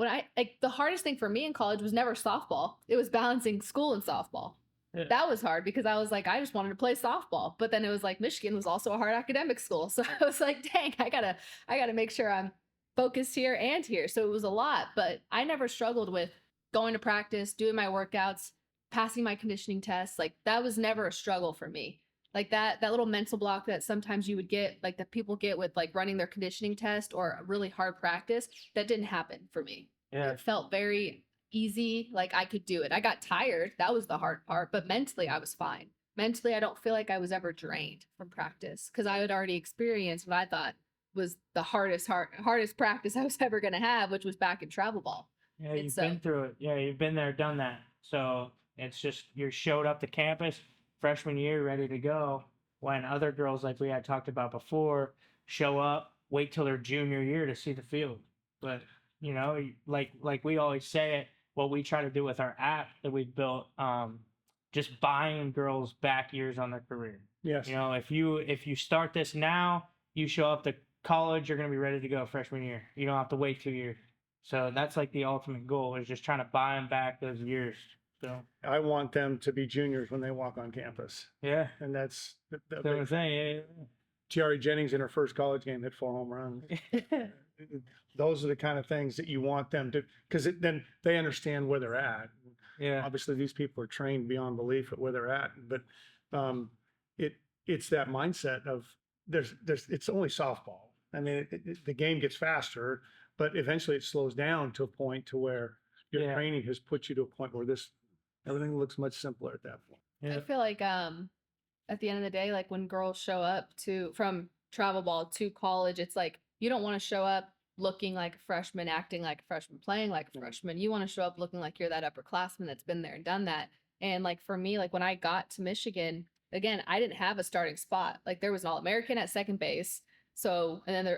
[SPEAKER 2] the hardest thing for me in college was never softball. It was balancing school and softball.
[SPEAKER 1] Yeah.
[SPEAKER 2] That was hard because I was like, I just wanted to play softball. But then it was like Michigan was also a hard academic school. So I was like, dang, I gotta make sure I'm focused here and here. So it was a lot, but I never struggled with going to practice, doing my workouts, passing my conditioning tests. Like that was never a struggle for me. Like that little mental block that sometimes you would get, like that people get with like running their conditioning test or a really hard practice, that didn't happen for me.
[SPEAKER 1] Yeah.
[SPEAKER 2] It felt very easy. Like I could do it. I got tired. That was the hard part, but mentally I was fine. Mentally, I don't feel like I was ever drained from practice because I had already experienced what I thought was the hardest practice I was ever going to have, which was back in travel ball.
[SPEAKER 1] Yeah, you've been through it. Yeah, you've been there, done that. So it's just you showed up to campus freshman year ready to go, when other girls, like we had talked about before, show up, wait till their junior year to see the field. But you know, like we always say it, what we try to do with our app that we've built, just buying girls back years on their career.
[SPEAKER 3] Yes.
[SPEAKER 1] You know, if you start this now, you show up to college, you're going to be ready to go freshman year. You don't have to wait 2 years. So that's like the ultimate goal, is just trying to buy them back those years. So
[SPEAKER 3] I want them to be juniors when they walk on campus.
[SPEAKER 1] yeah,
[SPEAKER 3] And that's
[SPEAKER 1] the thing.
[SPEAKER 3] Tiare Jennings in her first college game hit 4 home runs. Those are the kind of things that you want them to, because then they understand where they're at.
[SPEAKER 1] Yeah.
[SPEAKER 3] Obviously, these people are trained beyond belief at where they're at, but it's that mindset of it's only softball. I mean, the game gets faster, but eventually it slows down to a point to where your training has put you to a point where everything looks much simpler at that point.
[SPEAKER 2] Yeah. I feel like at the end of the day, like when girls show up from travel ball to college, it's like you don't want to show up looking like a freshman, acting like a freshman, playing like a freshman. You want to show up looking like you're that upperclassman that's been there and done that. And like for me, like when I got to Michigan, again, I didn't have a starting spot. Like there was an All-American at second base. So, and then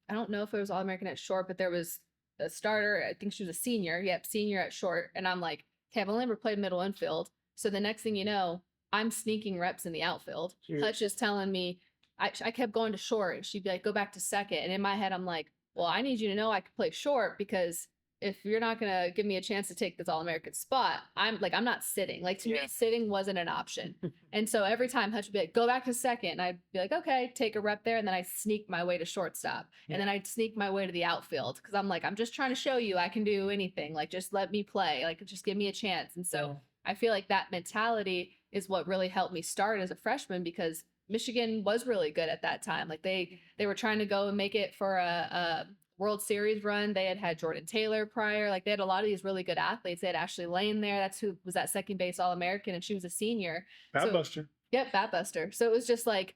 [SPEAKER 2] I don't know if it was All-American at short, but there was a starter. I think she was a senior. Yep, senior at short. And I'm like, okay, I've only ever played middle infield. So the next thing you know, I'm sneaking reps in the outfield. Hutch is telling me, I kept going to short, and she'd be like, go back to second. And in my head, I'm like, well, I need you to know I can play short, because if you're not going to give me a chance to take this All-American spot, I'm not sitting. Like to me, sitting wasn't an option. And so every time Hutch would be like, go back to second. And I'd be like, okay, take a rep there. And then I sneak my way to shortstop. And then I'd sneak my way to the outfield. Cause I'm like, I'm just trying to show you I can do anything. Like, just let me play. Like, just give me a chance. And so I feel like that mentality is what really helped me start as a freshman, because Michigan was really good at that time. Like they were trying to go and make it for a World Series run. They had Jordan Taylor prior. Like they had a lot of these really good athletes. They had Ashley Lane there. That's who was at second base All-American, and she was a senior.
[SPEAKER 3] Batbuster.
[SPEAKER 2] Yep, Batbuster. So it was just like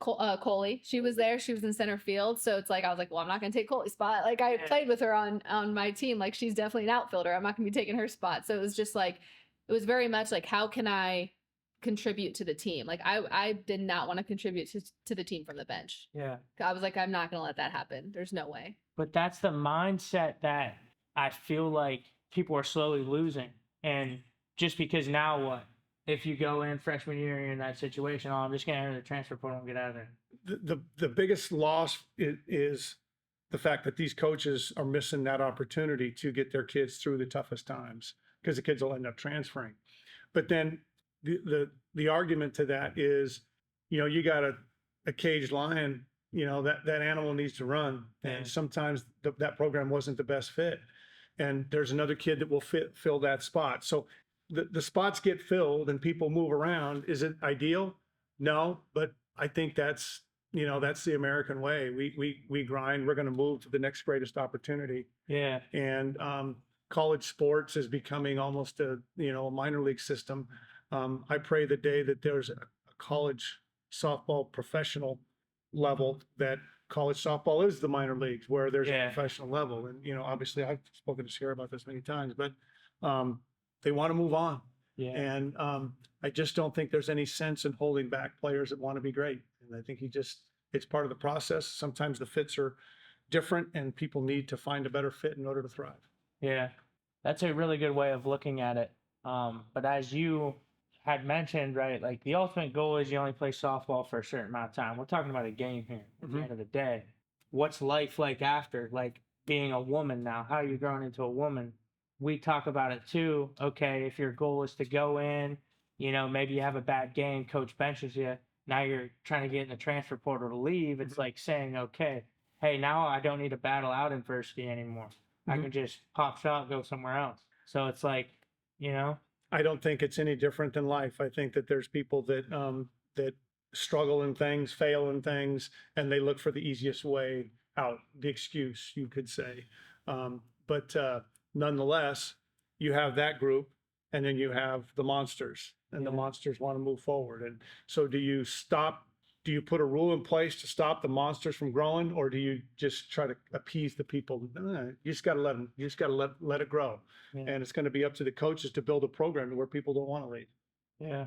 [SPEAKER 2] Coley. She was there. She was in center field. So it's like I was like, well, I'm not going to take Coley's spot. Like I played with her on my team. Like she's definitely an outfielder. I'm not going to be taking her spot. So it was just like, it was very much like, how can I contribute to the team? Like I did not want to contribute to the team from the bench.
[SPEAKER 1] Yeah.
[SPEAKER 2] I was like, I'm not going to let that happen. There's no way.
[SPEAKER 1] But that's the mindset that I feel like people are slowly losing. And just because now what? If you go in freshman year, you're in that situation, I'm just going to enter the transfer portal and get out of there.
[SPEAKER 3] The biggest loss is the fact that these coaches are missing that opportunity to get their kids through the toughest times, because the kids will end up transferring. But then the argument to that is, you got a caged lion, that animal needs to run. And sometimes that program wasn't the best fit. and there's another kid that will fill that spot. So the spots get filled and people move around. Is it ideal? No, but I think that's, that's the American way. We grind. We're going to move to the next greatest opportunity.
[SPEAKER 1] Yeah.
[SPEAKER 3] And college sports is becoming almost a minor league system. I pray the day that there's a college softball professional level, that college softball is the minor leagues where there's
[SPEAKER 1] Yeah.
[SPEAKER 3] a professional level. And obviously I've spoken to Sierra about this many times, but they want to move on.
[SPEAKER 1] Yeah.
[SPEAKER 3] And I just don't think there's any sense in holding back players that want to be great. And I think it's part of the process. Sometimes the fits are different and people need to find a better fit in order to thrive.
[SPEAKER 1] Yeah. That's a really good way of looking at it. But as you had mentioned, right, like the ultimate goal is you only play softball for a certain amount of time. We're talking about a game here at the end of the day. What's life like after? Like being a woman now, how are you growing into a woman? We talk about it too. Okay, if your goal is to go in, maybe you have a bad game, coach benches you. Now you're trying to get in the transfer portal to leave. It's like saying, okay, hey, now I don't need to battle out adversity anymore. I can just pop shot, go somewhere else. So it's like,
[SPEAKER 3] I don't think it's any different than life. I think that there's people that struggle in things, fail in things, and they look for the easiest way out, the excuse, you could say. But nonetheless, you have that group, and then you have the monsters, and the monsters want to move forward. And so do you put a rule in place to stop the monsters from growing, or do you just try to appease the people? No, you just got to let them, you just got to let it grow.
[SPEAKER 1] Yeah.
[SPEAKER 3] And it's going to be up to the coaches to build a program where people don't want to leave.
[SPEAKER 1] Yeah.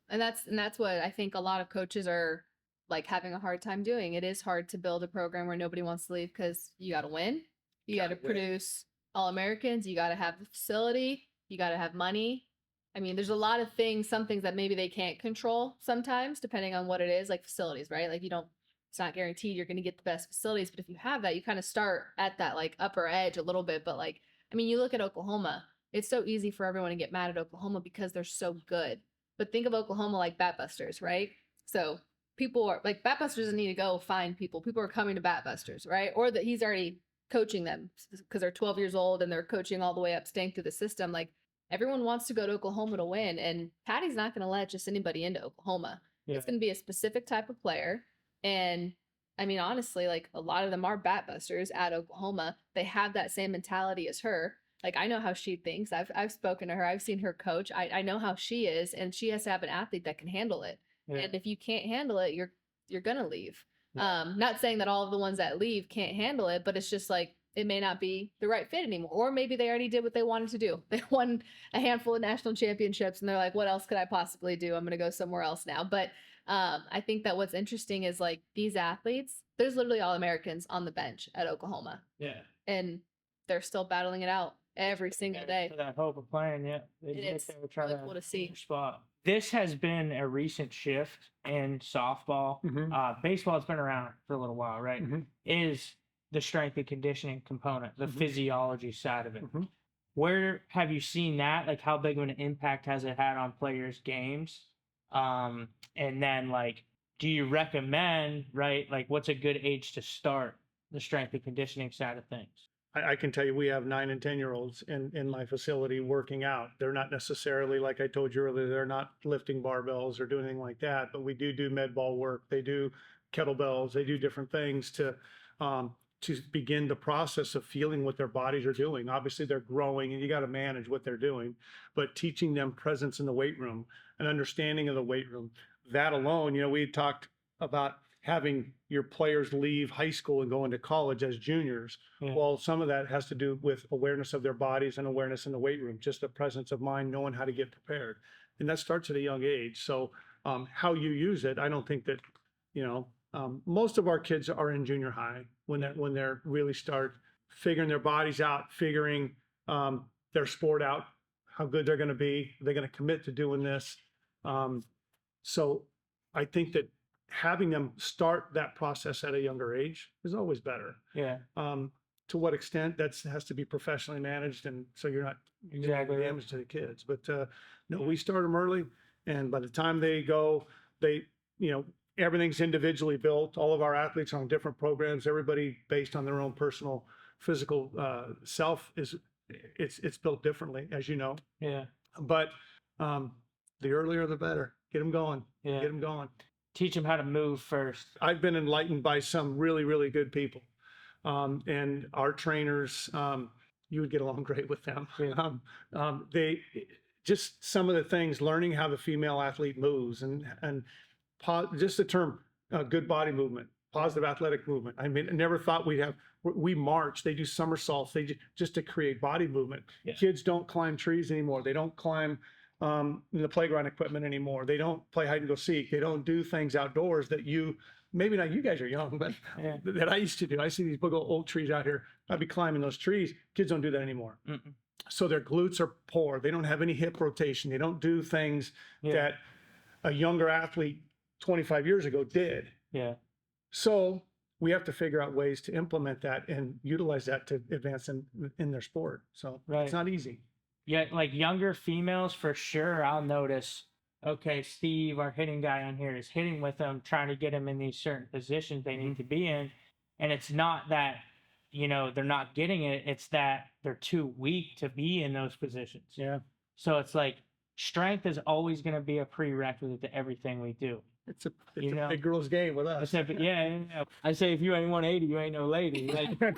[SPEAKER 2] And that's what I think a lot of coaches are like having a hard time doing. It is hard to build a program where nobody wants to leave because you got to win. You got to produce All-Americans. You got to have the facility. You got to have money. I mean, there's a lot of things, some things that maybe they can't control sometimes, depending on what it is, like facilities, right? Like it's not guaranteed you're going to get the best facilities, but if you have that, you kind of start at that like upper edge a little bit. But like, I mean, you look at Oklahoma, it's so easy for everyone to get mad at Oklahoma because they're so good. But think of Oklahoma like Batbusters, right? So people are like, Batbusters doesn't need to go find people. People are coming to Batbusters, right? Or that he's already coaching them because they're 12 years old and they're coaching all the way up, staying through the system. Like, everyone wants to go to Oklahoma to win, and Patty's not going to let just anybody into Oklahoma. Yeah. It's going to be a specific type of player. And I mean, honestly, like a lot of them are Batbusters at Oklahoma. They have that same mentality as her. Like, I know how she thinks. I've spoken to her. I've seen her coach. I know how she is, and she has to have an athlete that can handle it. Yeah. And if you can't handle it, you're going to leave. Yeah. Not saying that all of the ones that leave can't handle it, but it's just like, it may not be the right fit anymore. Or maybe they already did what they wanted to do. They won a handful of national championships and they're like, what else could I possibly do? I'm going to go somewhere else now. But I think that what's interesting is like these athletes, there's literally All-Americans on the bench at Oklahoma.
[SPEAKER 1] Yeah.
[SPEAKER 2] And they're still battling it out every single day.
[SPEAKER 1] For that hope of playing, yeah.
[SPEAKER 2] It's really cool to see.
[SPEAKER 1] Spot. This has been a recent shift in softball. Baseball's been around for a little while, right? Is the strength and conditioning component, the physiology side of it. Where have you seen that? Like, how big of an impact has it had on players' games? And then, like, do you recommend, right, like, what's a good age to start the strength and conditioning side of things?
[SPEAKER 3] I can tell you we have 9 and 10-year-olds in my facility working out. They're not necessarily, like I told you earlier, they're not lifting barbells or doing anything like that, but we do med ball work. They do kettlebells. They do different things to begin the process of feeling what their bodies are doing. Obviously, they're growing and you got to manage what they're doing, but teaching them presence in the weight room, an understanding of the weight room, that alone, we talked about having your players leave high school and go into college as juniors. Well, some of that has to do with awareness of their bodies and awareness in the weight room, just the presence of mind, knowing how to get prepared. And that starts at a young age. So how you use it, I don't think that, most of our kids are in junior high when they're really start figuring their bodies out, figuring their sport out, how good they're going to be. They're going to commit to doing this. So I think that having them start that process at a younger age is always better.
[SPEAKER 1] Yeah.
[SPEAKER 3] To what extent that has to be professionally managed, and so you're not doing damage to the kids. But no, we start them early, and by the time they go, everything's individually built. All of our athletes are on different programs. Everybody based on their own personal physical self is it's built differently, as you know.
[SPEAKER 1] Yeah.
[SPEAKER 3] But the earlier the better. Get them going.
[SPEAKER 1] Yeah.
[SPEAKER 3] Get them going.
[SPEAKER 1] Teach them how to move first.
[SPEAKER 3] I've been enlightened by some really, really good people. And our trainers, you would get along great with them.
[SPEAKER 1] Yeah.
[SPEAKER 3] They just some of the things, learning how the female athlete moves and just the term good body movement, positive athletic movement. I mean, I never thought we march. They do somersaults. Just to create body movement.
[SPEAKER 1] Yeah.
[SPEAKER 3] Kids don't climb trees anymore. They don't climb the playground equipment anymore. They don't play hide and go seek. They don't do things outdoors that maybe not you guys are young, but
[SPEAKER 1] Yeah.
[SPEAKER 3] that I used to do. I see these big old trees out here. I'd be climbing those trees. Kids don't do that anymore.
[SPEAKER 1] Mm-mm.
[SPEAKER 3] So their glutes are poor. They don't have any hip rotation. They don't do things that a younger athlete 25 years ago did.
[SPEAKER 1] Yeah.
[SPEAKER 3] So we have to figure out ways to implement that and utilize that to advance in their sport. So it's not easy.
[SPEAKER 1] Yeah, like younger females for sure. I'll notice, okay, Steve, our hitting guy on here, is hitting with them, trying to get them in these certain positions they need to be in. And it's not that, they're not getting it. It's that they're too weak to be in those positions.
[SPEAKER 3] Yeah.
[SPEAKER 1] So it's like strength is always going to be a prerequisite to everything we do.
[SPEAKER 3] It's a big girl's game with us.
[SPEAKER 1] Yeah. I say if you ain't 180, you ain't no lady. Like, but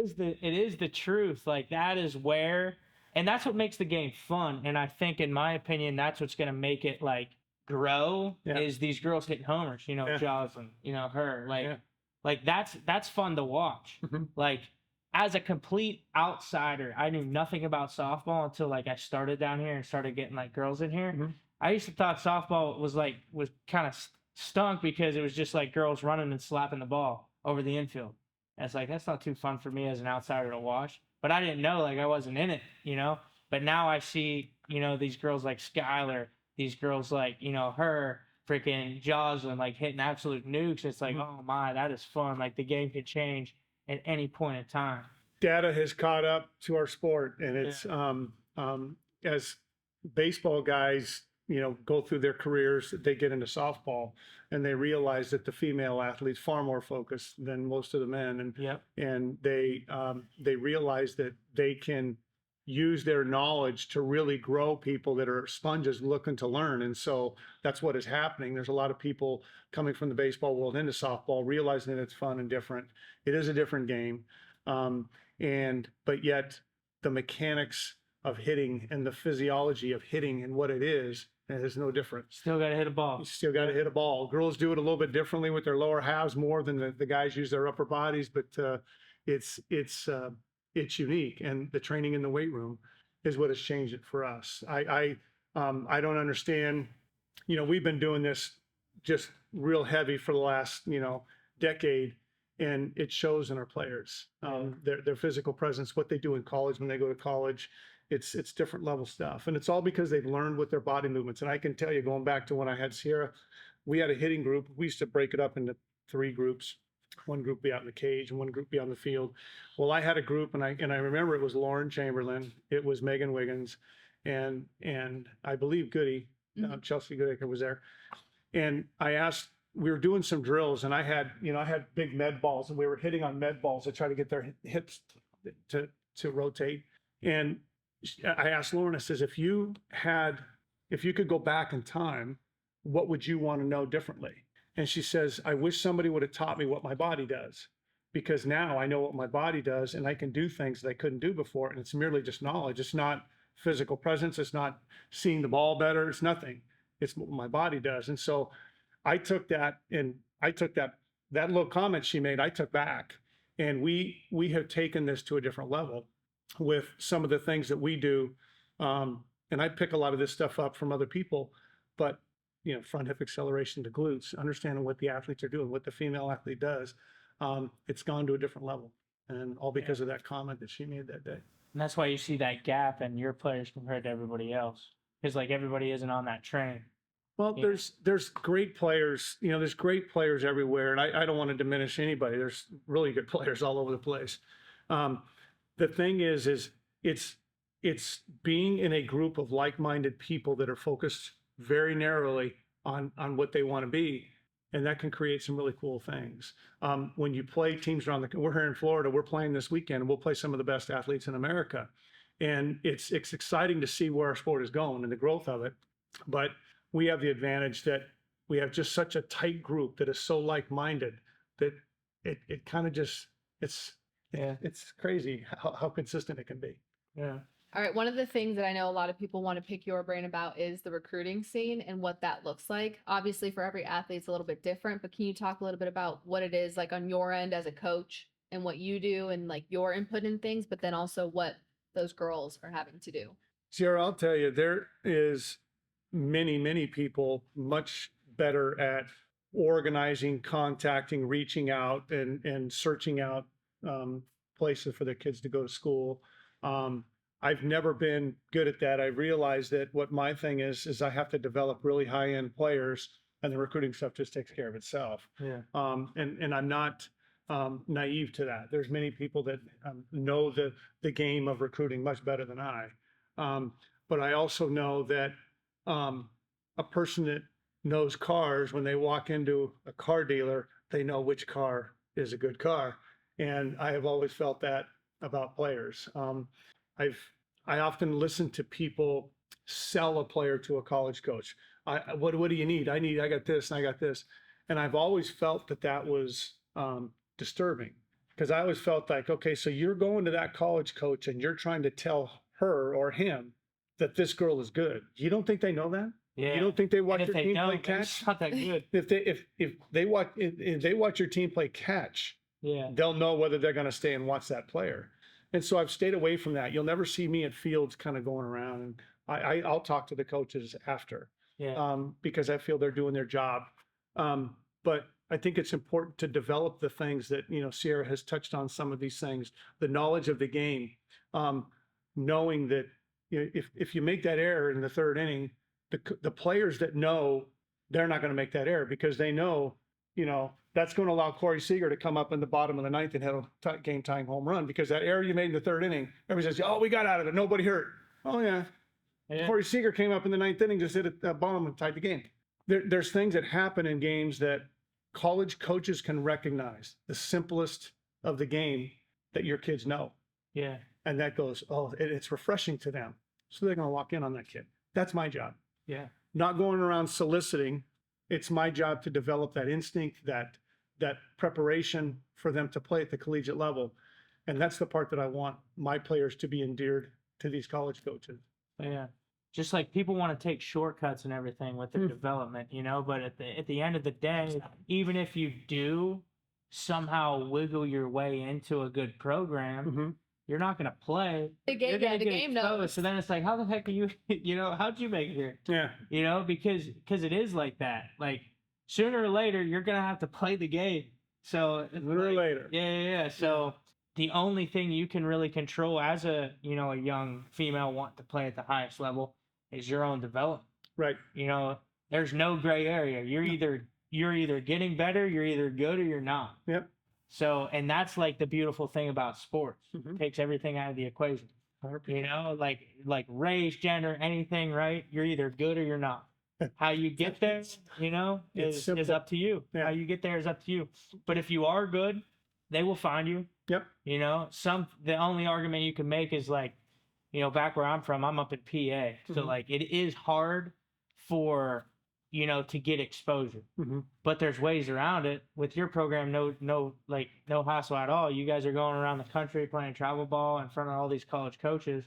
[SPEAKER 1] it is the truth. Like that is where, and that's what makes the game fun. And I think, in my opinion, that's what's gonna make it like grow. Is these girls hitting homers? Jocelyn, her. Like that's fun to watch.
[SPEAKER 3] Mm-hmm.
[SPEAKER 1] Like as a complete outsider, I knew nothing about softball until like I started down here and started getting like girls in here.
[SPEAKER 3] Mm-hmm.
[SPEAKER 1] I used to thought softball was kind of stunk because it was just like girls running and slapping the ball over the infield. And it's like, that's not too fun for me as an outsider to watch. But I didn't know, like I wasn't in it, But now I see, these girls like Skylar, these girls like, her, freaking Jocelyn, like hitting absolute nukes. It's like, oh my, that is fun. Like the game could change at any point in time.
[SPEAKER 3] Data has caught up to our sport, and it's as baseball guys go through their careers, they get into softball and they realize that the female athlete's far more focused than most of the men. And they realize that they can use their knowledge to really grow people that are sponges looking to learn. And so that's what is happening. There's a lot of people coming from the baseball world into softball, realizing that it's fun and different. It is a different game. But yet the mechanics of hitting and the physiology of hitting and what it is no different.
[SPEAKER 1] Still got to hit a ball.
[SPEAKER 3] You still got to hit a ball. Girls do it a little bit differently with their lower halves more than the guys use their upper bodies, but it's unique. And the training in the weight room is what has changed it for us. I don't understand. We've been doing this just real heavy for the last decade, and it shows in our players. Their physical presence, what they do in college when they go to college. It's different level stuff. And it's all because they've learned with their body movements. And I can tell you, going back to when I had Sierra, we had a hitting group. We used to break it up into 3 groups. One group be out in the cage and one group be on the field. Well, I had a group, and I remember it was Lauren Chamberlain, it was Megan Wiggins, and I believe Goody, Chelsea Goodacre was there. And I asked, we were doing some drills, and I had big med balls, and we were hitting on med balls to try to get their hips to rotate. And I asked Lauren, I says, if you could go back in time, what would you want to know differently? And she says, I wish somebody would have taught me what my body does, because now I know what my body does and I can do things that I couldn't do before. And it's merely just knowledge. It's not physical presence. It's not seeing the ball better. It's nothing. It's what my body does. And so I took that little comment she made, I took back, and we have taken this to a different level with some of the things that we do. And I pick a lot of this stuff up from other people, but front hip acceleration to glutes, understanding what the athletes are doing, what the female athlete does, it's gone to a different level, and all because of that comment that she made that day.
[SPEAKER 1] And that's why you see that gap in your players compared to everybody else, because like everybody isn't on that train.
[SPEAKER 3] Well, there's great players, there's great players everywhere, and I don't want to diminish anybody. There's really good players all over the place. The thing is it's being in a group of like-minded people that are focused very narrowly on what they want to be. And that can create some really cool things. When you play teams around we're here in Florida, we're playing this weekend, and we'll play some of the best athletes in America. And it's exciting to see where our sport is going and the growth of it. But we have the advantage that we have just such a tight group that is so like-minded that it kind of just, it's crazy how consistent it can be.
[SPEAKER 1] Yeah.
[SPEAKER 2] All right. One of the things that I know a lot of people want to pick your brain about is the recruiting scene and what that looks like. Obviously, for every athlete, it's a little bit different, but can you talk a little bit about what it is like on your end as a coach and what you do and like your input in things, but then also what those girls are having to do?
[SPEAKER 3] Sierra, I'll tell you, there is many people much better at organizing, contacting, reaching out, and searching out places for their kids to go to school. I've never been good at that. I realized that what my thing is I have to develop really high-end players, and the recruiting stuff just takes care of itself.
[SPEAKER 1] Yeah.
[SPEAKER 3] And I'm not naive to that. There's many people that know the game of recruiting much better than I. But I also know that a person that knows cars, when they walk into a car dealer, they know which car is a good car. And I have always felt that about players. I often listen to people sell a player to a college coach. What do you need? I got this and I got this. And I've always felt that was disturbing, because I always felt like, okay, so you're going to that college coach and you're trying to tell her or him that this girl is good. You don't think they know that?
[SPEAKER 1] Yeah.
[SPEAKER 3] You don't think they watch
[SPEAKER 1] And if
[SPEAKER 3] your
[SPEAKER 1] they
[SPEAKER 3] team play
[SPEAKER 1] don't,
[SPEAKER 3] catch?
[SPEAKER 1] it's not that good.
[SPEAKER 3] If they watch your team play catch,
[SPEAKER 1] Yeah.
[SPEAKER 3] they'll know whether they're going to stay and watch that player. And so I've stayed away from that. You'll never see me at fields kind of going around, and I'll talk to the coaches after,
[SPEAKER 1] Yeah.
[SPEAKER 3] because I feel they're doing their job. But I think it's important to develop the things that, Sierra has touched on, some of these things, the knowledge of the game, knowing that if you make that error in the third inning, the players that know they're not going to make that error, because they know, that's going to allow Corey Seager to come up in the bottom of the ninth and hit a game-tying home run, because that error you made in the third inning, everybody says, oh, we got out of it, nobody hurt. Oh, yeah. Corey Seager came up in the ninth inning, just hit a bomb and tied the game. There's things that happen in games that college coaches can recognize, the simplest of the game that your kids know.
[SPEAKER 1] Yeah.
[SPEAKER 3] And that goes, it's refreshing to them. So they're going to walk in on that kid. That's my job.
[SPEAKER 1] Yeah.
[SPEAKER 3] Not going around soliciting. It's my job to develop that instinct, that preparation for them to play at the collegiate level. And that's the part that I want my players to be endeared to these college coaches.
[SPEAKER 1] Yeah. Just like people want to take shortcuts and everything with their development, but at the end of the day, even if you do somehow wiggle your way into a good program, you're not going to play.
[SPEAKER 2] The game,
[SPEAKER 1] You're gonna
[SPEAKER 2] the
[SPEAKER 1] get
[SPEAKER 2] game
[SPEAKER 1] exposed.
[SPEAKER 2] knows.
[SPEAKER 1] So then it's like, how the heck are you, how'd you make it here?
[SPEAKER 3] Yeah.
[SPEAKER 1] Because it is like that. Like sooner or later, you're going to have to play the game. So
[SPEAKER 3] Sooner or later.
[SPEAKER 1] Yeah. So the only thing you can really control as a young female wanting to play at the highest level is your own development.
[SPEAKER 3] Right.
[SPEAKER 1] There's no gray area. You're either getting better, you're either good, or you're not.
[SPEAKER 3] Yep.
[SPEAKER 1] So, and that's like the beautiful thing about sports. It takes everything out of the equation.
[SPEAKER 3] 100%.
[SPEAKER 1] Like race, gender, anything, right? You're either good or you're not. How you get there, is up to you.
[SPEAKER 3] Yeah.
[SPEAKER 1] How you get there is up to you. But if you are good, they will find you.
[SPEAKER 3] Yep.
[SPEAKER 1] The only argument you can make is like, back where I'm from, I'm up in PA. So like it is hard for, to get exposure, but there's ways around it. With your program, no hassle at all. You guys are going around the country playing travel ball in front of all these college coaches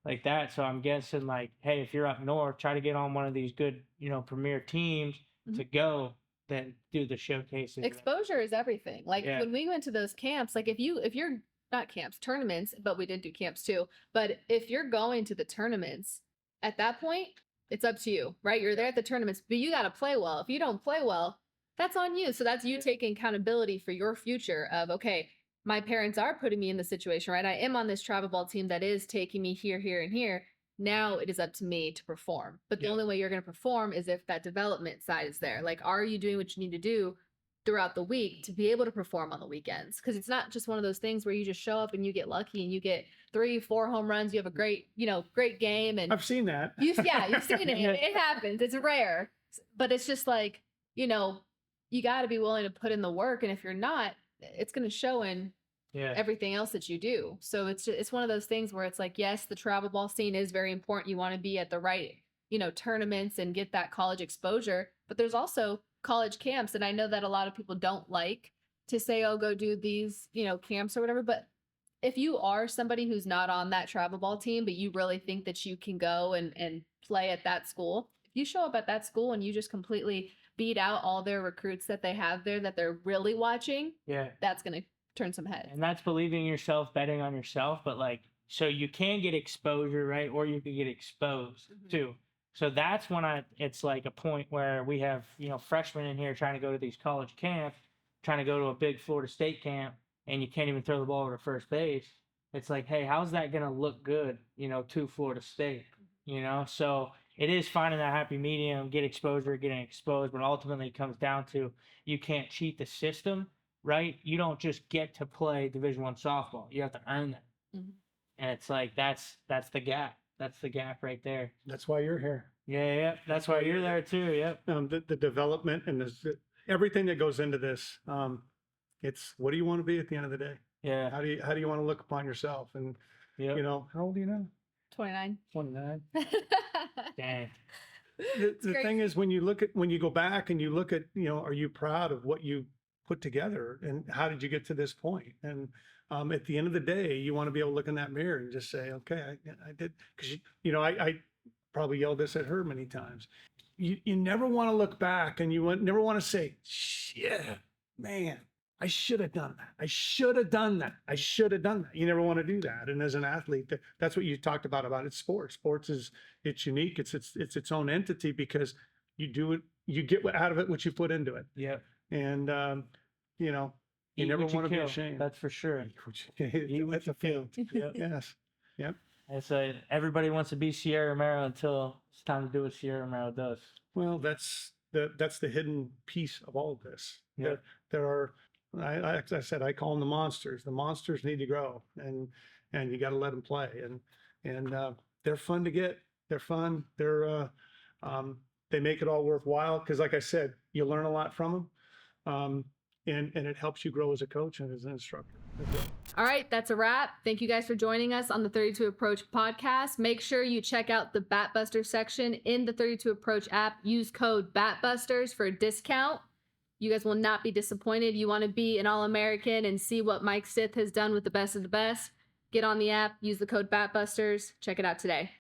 [SPEAKER 1] like that. So I'm guessing like, hey, if you're up north, try to get on one of these good, premier teams to go then do the showcases.
[SPEAKER 2] Exposure is everything. Like when we went to those camps, like if you're not camps, tournaments, but we did do camps too. But if you're going to the tournaments, at that point, it's up to you, right? You're there at the tournaments, but you got to play well. If you don't play well, that's on you. So that's you taking accountability for your future of, okay, my parents are putting me in the situation, right? I am on this travel ball team that is taking me here, here, and here. Now it is up to me to perform. But the only way you're going to perform is if that development side is there. Like, are you doing what you need to do throughout the week to be able to perform on the weekends? Because it's not just one of those things where you just show up and you get lucky and you get 3-4 home runs. You have a great game. And
[SPEAKER 3] I've seen that.
[SPEAKER 2] You've seen it. It happens. It's rare. But it's just like, you got to be willing to put in the work. And if you're not, it's going to show in
[SPEAKER 1] Yeah.
[SPEAKER 2] everything else that you do. So it's one of those things where it's like, yes, the travel ball scene is very important. You want to be at the right, tournaments and get that college exposure. But there's also college camps. And I know that a lot of people don't like to say, oh, go do these, camps or whatever. But if you are somebody who's not on that travel ball team, but you really think that you can go and play at that school, if you show up at that school and you just completely beat out all their recruits that they have there that they're really watching, that's going to turn some heads.
[SPEAKER 1] And that's believing in yourself, betting on yourself. But like, so you can get exposure, right? Or you could get exposed too. So that's when it's like a point where we have, freshmen in here trying to go to these college camps, trying to go to a big Florida State camp, and you can't even throw the ball over to first base. It's like, hey, how's that going to look good, to Florida State, So it is finding that happy medium, get exposure, getting exposed, but ultimately it comes down to you can't cheat the system, right? You don't just get to play Division I softball. You have to earn that. And it's like, that's the gap. That's the gap right there.
[SPEAKER 3] That's why you're here.
[SPEAKER 1] Yeah. That's why you're there too. Yep.
[SPEAKER 3] The development and everything that goes into this. It's what do you want to be at the end of the day?
[SPEAKER 1] Yeah.
[SPEAKER 3] How do you want to look upon yourself? And how old are you now?
[SPEAKER 2] 29.
[SPEAKER 3] 29.
[SPEAKER 1] Dang.
[SPEAKER 3] The thing is, when you go back and you look at, are you proud of what you put together and how did you get to this point? And at the end of the day, you want to be able to look in that mirror and just say, okay, I did. Because, I probably yelled this at her many times. You never want to look back and you never want to say, shit, man, I should have done that. I should have done that. I should have done that. You never want to do that. And as an athlete, that's what you talked about it's sports. Sports it's unique. It's its own entity because you do it, you get out of it what you put into it.
[SPEAKER 1] Yeah.
[SPEAKER 3] And you never want to be ashamed.
[SPEAKER 1] That's for sure.
[SPEAKER 3] Eat what you kill.
[SPEAKER 1] Yep.
[SPEAKER 3] Yes. Yep.
[SPEAKER 1] It's everybody wants to be Sierra Romero until it's time to do what Sierra Romero does.
[SPEAKER 3] Well, that's the hidden piece of all of this.
[SPEAKER 1] Yeah.
[SPEAKER 3] There are, as I said, I call them the monsters. The monsters need to grow, and you got to let them play. And they're fun to get. They're fun. They make it all worthwhile because, like I said, you learn a lot from them, and it helps you grow as a coach and as an instructor.
[SPEAKER 2] All right, that's a wrap. Thank you guys for joining us on the 32 Approach podcast. Make sure you check out the Batbusters section in the 32 Approach app. Use code Batbusters for a discount. You guys will not be disappointed. You want to be an All-American and see what Mike Stith has done with the best of the best. Get on the app, use the code Batbusters. Check it out today.